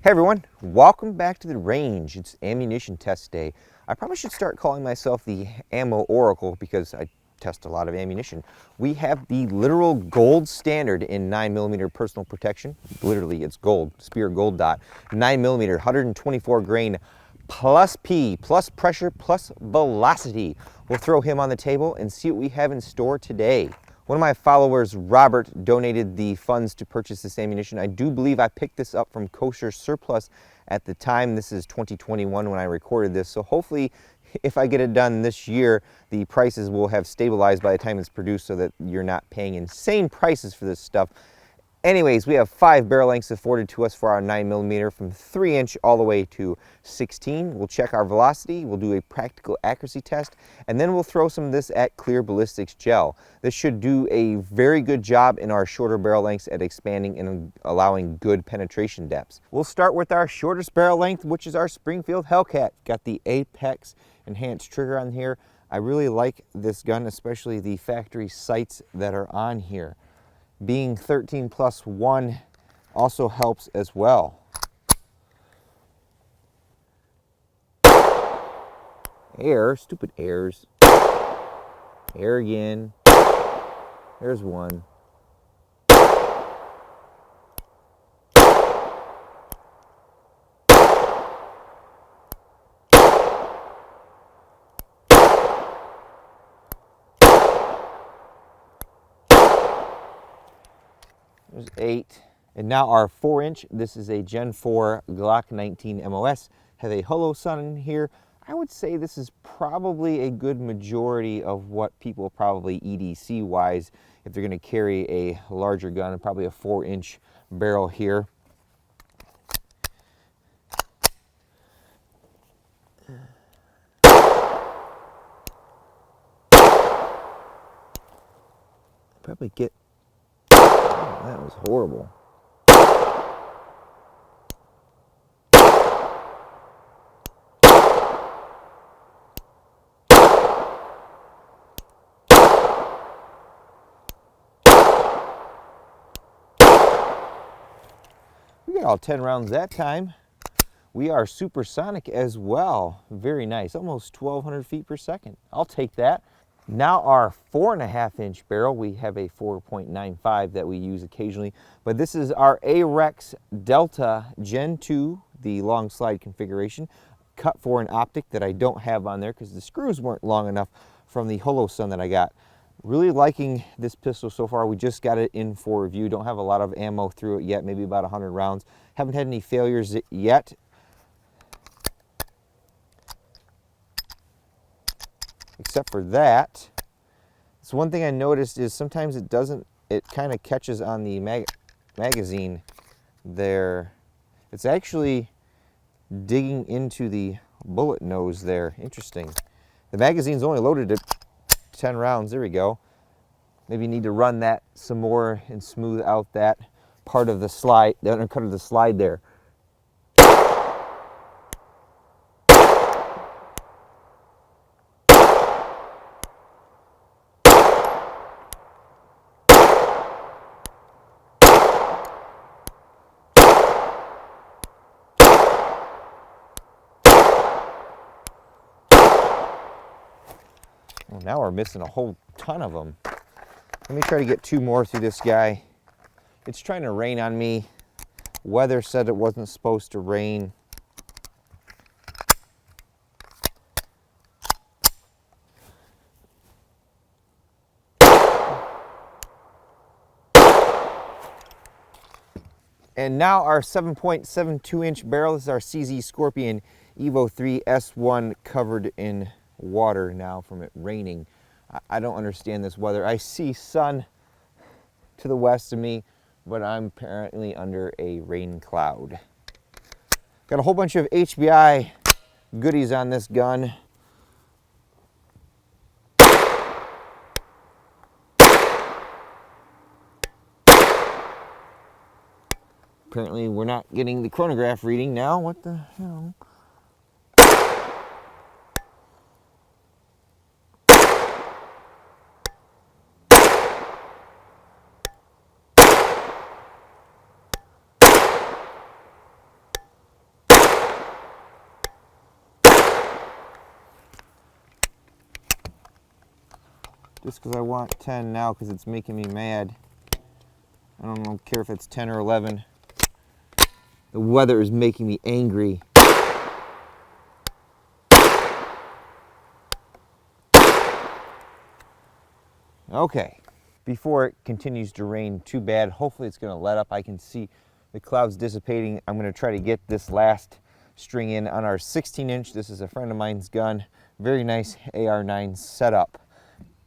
Hey everyone, welcome back to the range. It's ammunition test day. I probably should start calling myself the ammo oracle because I test a lot of ammunition. We have the literal gold standard in 9mm personal protection. Literally, it's gold, Speer gold dot. 9mm, 124 grain, plus P, plus pressure, plus velocity. We'll throw him on the table and see what we have in store today. One of my followers, Robert, donated the funds to purchase this ammunition. I do believe I picked this up from Kosher Surplus at the time. This is 2021 when I recorded this. So hopefully, if I get it done this year, the prices will have stabilized by the time it's produced so that you're not paying insane prices for this stuff. Anyways, we have 5 barrel lengths afforded to us for our 9mm from 3" all the way to 16. We'll check our velocity, we'll do a practical accuracy test, and then we'll throw some of this at clear ballistics gel. This should do a very good job in our shorter barrel lengths at expanding and allowing good penetration depths. We'll start with our shortest barrel length, which is our Springfield Hellcat. Got the Apex enhanced trigger on here. I really like this gun, especially the factory sights that are on here. Being 13+1 also helps as well. Air, stupid airs. Air again. There's one. There's 8. And now our 4". This is a Gen 4 Glock 19 MOS. Have a hollow sun in here. I would say this is probably a good majority of what people probably EDC wise, if they're going to carry a larger gun, probably a 4" barrel here. Probably get, oh, that was horrible. We got all 10 rounds that time. We are supersonic as well. Very nice, almost 1,200 feet per second. I'll take that. Now our 4.5" barrel, we have a 4.95 that we use occasionally, but this is our R.A.N.G.E Delta Gen 2, the long slide configuration, cut for an optic that I don't have on there because the screws weren't long enough from the hollow sun that I got. Really liking this pistol so far. We just got it in for review. Don't have a lot of ammo through it yet, maybe about 100 rounds. Haven't had any failures yet. Except for that. So one thing I noticed is sometimes it doesn't, it kind of catches on the magazine there. It's actually digging into the bullet nose there. Interesting. The magazine's only loaded at 10 rounds. There we go. Maybe need to run that some more and smooth out that part of the slide, the undercut of the slide there. Well, now we're missing a whole ton of them. Let me try to get 2 more through this guy. It's trying to rain on me. Weather said it wasn't supposed to rain. And now our 7.72" barrel. This is our CZ Scorpion Evo 3 S1 covered in water now from it raining. I don't understand this weather. I see sun to the west of me, but I'm apparently under a rain cloud. Got a whole bunch of HBI goodies on this gun. Apparently we're not getting the chronograph reading now. What the hell? just because I want 10 now because it's making me mad. I don't care if it's 10 or 11. The weather is making me angry. Okay, before it continues to rain too bad, hopefully it's going to let up. I can see the clouds dissipating. I'm going to try to get this last string in on our 16-inch. This is a friend of mine's gun. Very nice AR-9 setup.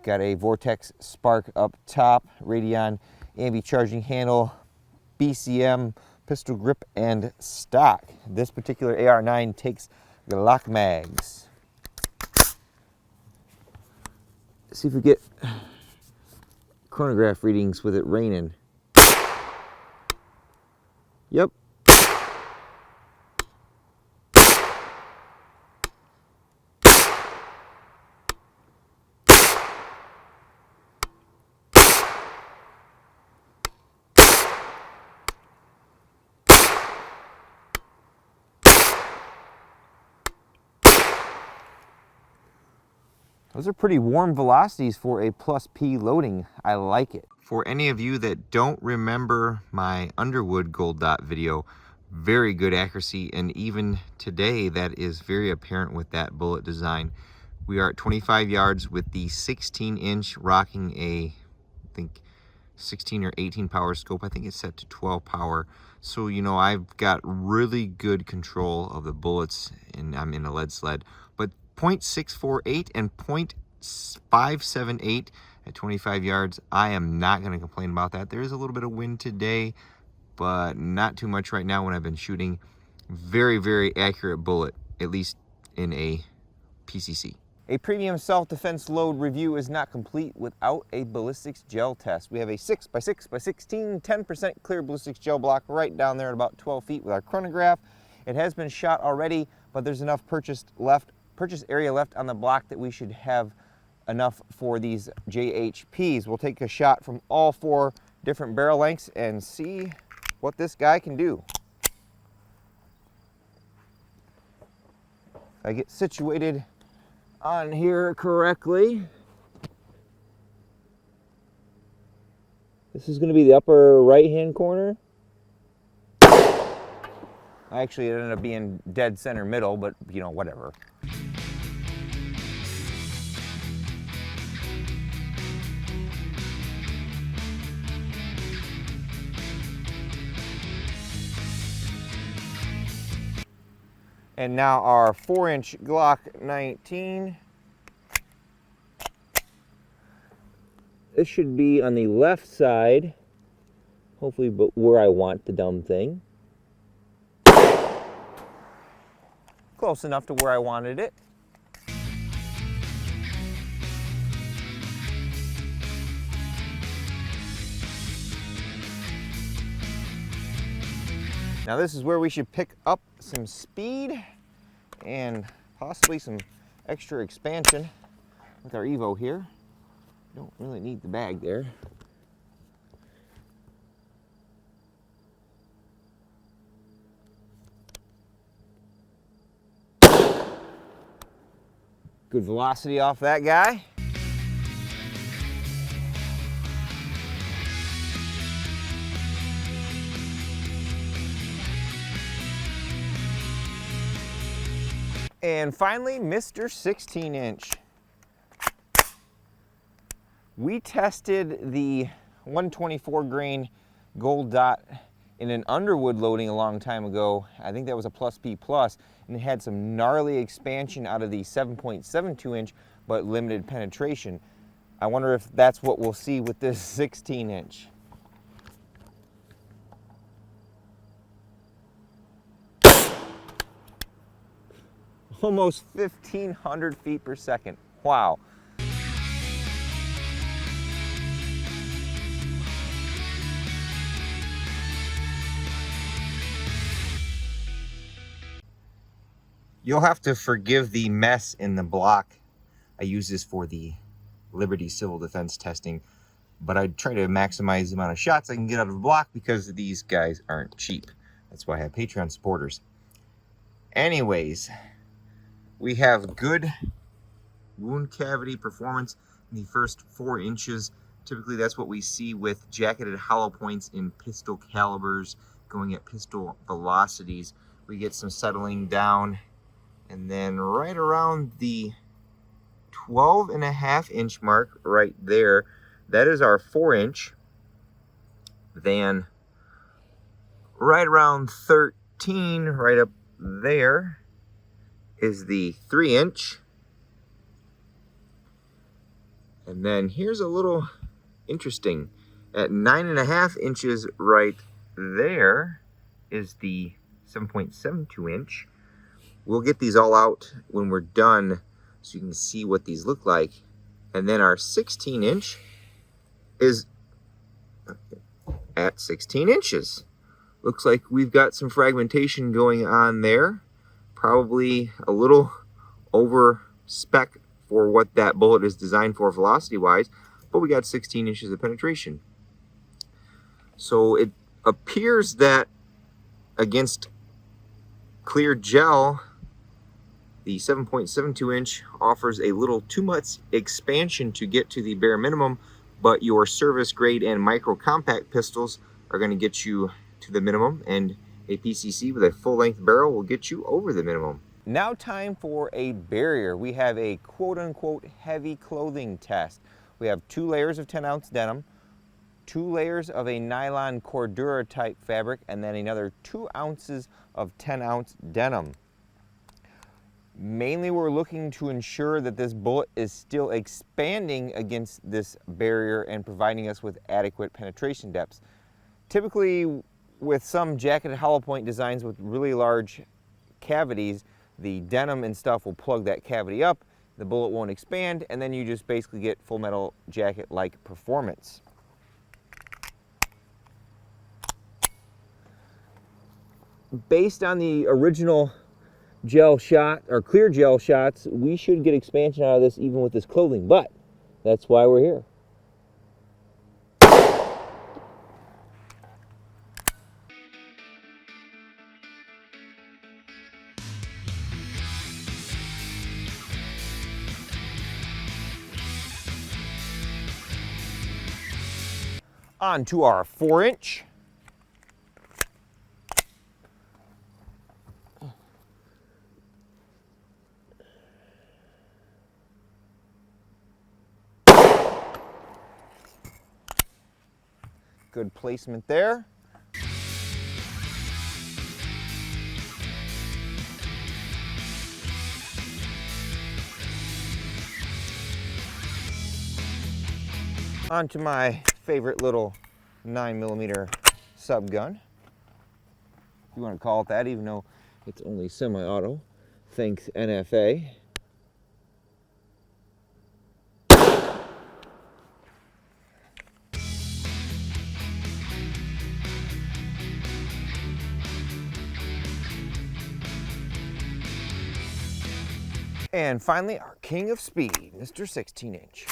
Got a Vortex Spark up top, Radion ambi charging handle, BCM, pistol grip, and stock. This particular AR-9 takes Glock mags. Let's see if we get chronograph readings with it raining. Yep. Those are pretty warm velocities for a plus P loading. I like it. For any of you that don't remember my Underwood gold dot video, very good accuracy, and even today that is very apparent with that bullet design. We are at 25 yards with the 16-inch rocking a, I think, 16 or 18 power scope. I think it's set to 12 power. So, you know, I've got really good control of the bullets, and I'm in a lead sled. But 0.648 and 0.578 at 25 yards, I am not going to complain about that. There is a little bit of wind today, but not too much right now when I've been shooting. Very, very accurate bullet, at least in a PCC. A premium self-defense load review is not complete without a ballistics gel test. We have a 6x6x16, 10% clear ballistics gel block right down there at about 12 feet with our chronograph. It has been shot already, but there's enough purchase area left on the block that we should have enough for these JHPs. We'll take a shot from all 4 different barrel lengths and see what this guy can do. If I get situated on here correctly, this is going to be the upper right hand corner. Actually, it ended up being dead center middle, but you know, whatever. And now our 4-inch Glock 19. This should be on the left side, hopefully, but where I want the dumb thing. Close enough to where I wanted it. Now this is where we should pick up some speed and possibly some extra expansion with our Evo here. Don't really need the bag there. Good velocity off that guy. And finally, Mr. 16-inch. We tested the 124 grain gold dot in an Underwood loading a long time ago. I think that was a plus P plus, and it had some gnarly expansion out of the 7.72 inch, but limited penetration. I wonder if that's what we'll see with this 16-inch. Almost 1,500 feet per second. Wow. You'll have to forgive the mess in the block. I use this for the Liberty Civil Defense testing, but I try to maximize the amount of shots I can get out of the block because these guys aren't cheap. That's why I have Patreon supporters. Anyways, we have good wound cavity performance. the first 4 inches. Typically that's what we see with jacketed hollow points in pistol calibers going at pistol velocities. We get some settling down, and then right around the 12.5-inch mark right there, that is our 4-inch. Then right around 13, right up there, is the 3-inch. And then here's a little interesting. At 9.5 inches right there is the 7.72 inch. We'll get these all out when we're done so you can see what these look like. And then our 16-inch is at 16 inches. Looks like we've got some fragmentation going on there. Probably a little over spec for what that bullet is designed for velocity-wise, but we got 16 inches of penetration. So it appears that against clear gel, the 7.72 inch offers a little too much expansion to get to the bare minimum, but your service grade and micro compact pistols are going to get you to the minimum, and a PCC with a full length barrel will get you over the minimum. Now time for a barrier. We have a quote-unquote heavy clothing test. We have 2 layers of 10-ounce denim, 2 layers of a nylon Cordura type fabric, and then another 2 ounces of 10-ounce denim. Mainly we're looking to ensure that this bullet is still expanding against this barrier and providing us with adequate penetration depths. Typically with some jacketed hollow point designs with really large cavities, the denim and stuff will plug that cavity up, the bullet won't expand, and then you just basically get full metal jacket-like performance. Based on the original gel shot or clear gel shots, we should get expansion out of this even with this clothing, but that's why we're here. On to our 4-inch. Good placement there. Onto my favorite little 9mm sub gun, if you want to call it that, even though it's only semi-auto. Thanks NFA. And finally, our king of speed, Mr. 16-inch.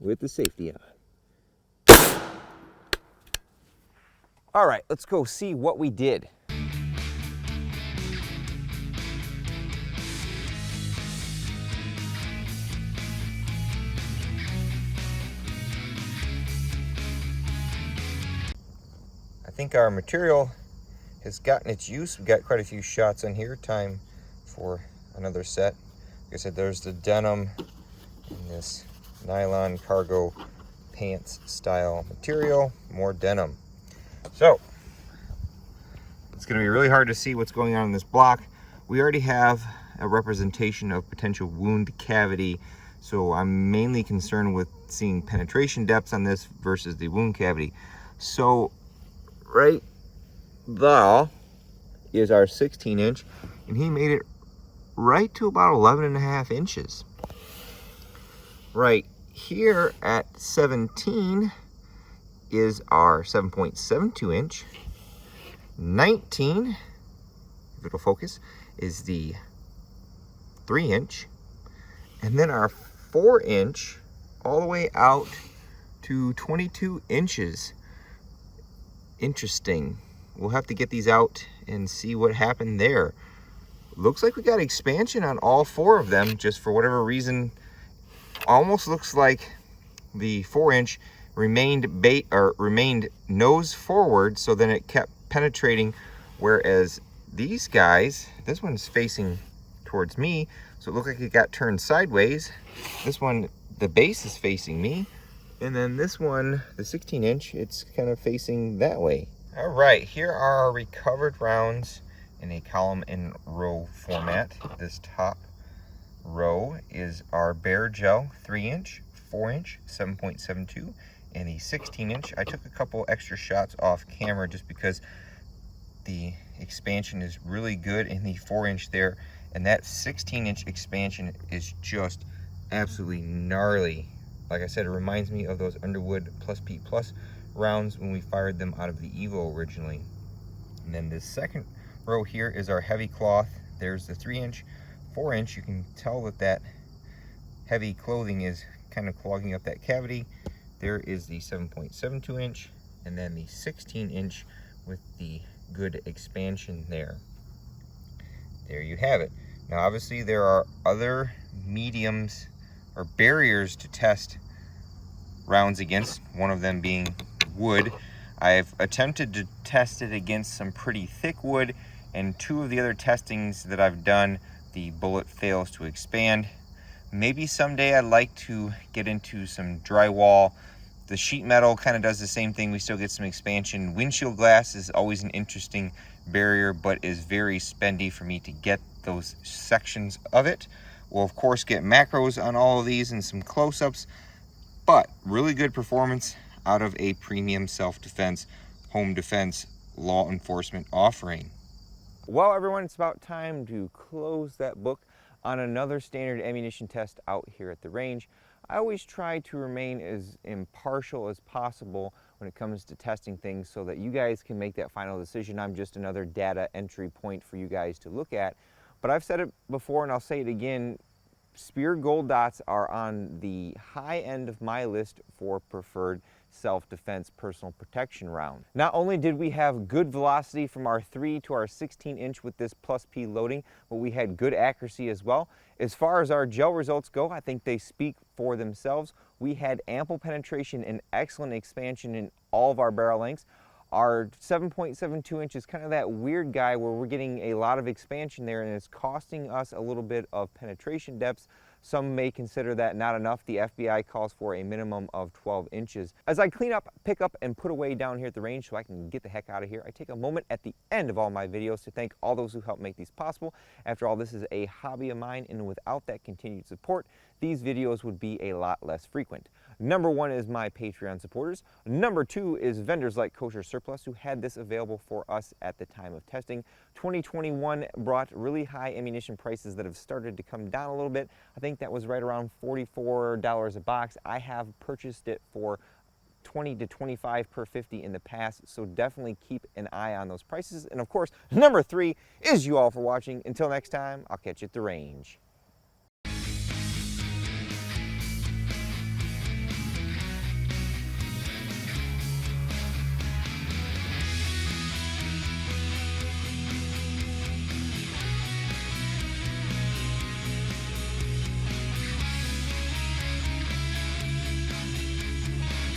With the safety on. All right, let's go see what we did. I think our material has gotten its use. We got quite a few shots in here. Time for another set. Like I said, there's the denim in this nylon cargo pants style material, more denim. So it's going to be really hard to see what's going on in this block. We already have a representation of potential wound cavity, so I'm mainly concerned with seeing penetration depths on this versus the wound cavity. So right there is our 16-inch, and he made it right to about 11.5 inches. Right here at 17 is our 7.72 inch. 19, if it'll focus, is the 3-inch. And then our 4-inch all the way out to 22 inches. Interesting. we'll have to get these out and see what happened there. Looks like we got expansion on all 4 of them, just for whatever reason. Almost looks like the 4-inch remained nose forward, so then it kept penetrating, whereas these guys, this one's facing towards me, so it looked like it got turned sideways. This one, the base is facing me, and then this one, the 16-inch, it's kind of facing that way. All right, here are our recovered rounds in a column and row format. This top row is our bare gel 3-inch, 4-inch, 7.72, and the 16-inch. I took a couple extra shots off camera just because the expansion is really good in the 4-inch there, and that 16-inch expansion is just absolutely gnarly. Like I said, it reminds me of those Underwood Plus P Plus rounds when we fired them out of the Evo originally. And then this second row here is our heavy cloth. There's the 3-inch, 4-inch. You can tell that that heavy clothing is kind of clogging up that cavity. There is the 7.72-inch, and then the 16-inch with the good expansion there. There you have it. Now obviously there are other mediums or barriers to test rounds against, one of them being wood. I've attempted to test it against some pretty thick wood, and 2 of the other testings that I've done, the bullet fails to expand. Maybe someday I'd like to get into some drywall. The sheet metal kind of does the same thing. We still get some expansion. Windshield glass is always an interesting barrier, but is very spendy for me to get those sections of it. We'll of course get macros on all of these and some close-ups, but really good performance out of a premium self-defense, home defense, law enforcement offering. Well, everyone, it's about time to close that book on another standard ammunition test out here at the range. I always try to remain as impartial as possible when it comes to testing things so that you guys can make that final decision. I'm just another data entry point for you guys to look at. But I've said it before and I'll say it again, Speer Gold Dots are on the high end of my list for preferred self-defense personal protection round. Not only did we have good velocity from our 3 to our 16-inch with this plus P loading, but we had good accuracy as well. As far as our gel results go, I think they speak for themselves. We had ample penetration and excellent expansion in all of our barrel lengths. Our 7.72 inch is kind of that weird guy where we're getting a lot of expansion there and it's costing us a little bit of penetration depths. Some may consider that not enough. The FBI calls for a minimum of 12 inches. As I clean up, pick up, and put away down here at the range so I can get the heck out of here, I take a moment at the end of all my videos to thank all those who helped make these possible. After all, this is a hobby of mine, and without that continued support, these videos would be a lot less frequent. Number 1 is my Patreon supporters. Number 2 is vendors like Kosher Surplus, who had this available for us at the time of testing. 2021 brought really high ammunition prices that have started to come down a little bit. I think that was right around $44 a box. I have purchased it for $20 to $25 per 50 in the past, so definitely keep an eye on those prices. And of course, number 3 is you all for watching. Until next time, I'll catch you at the range.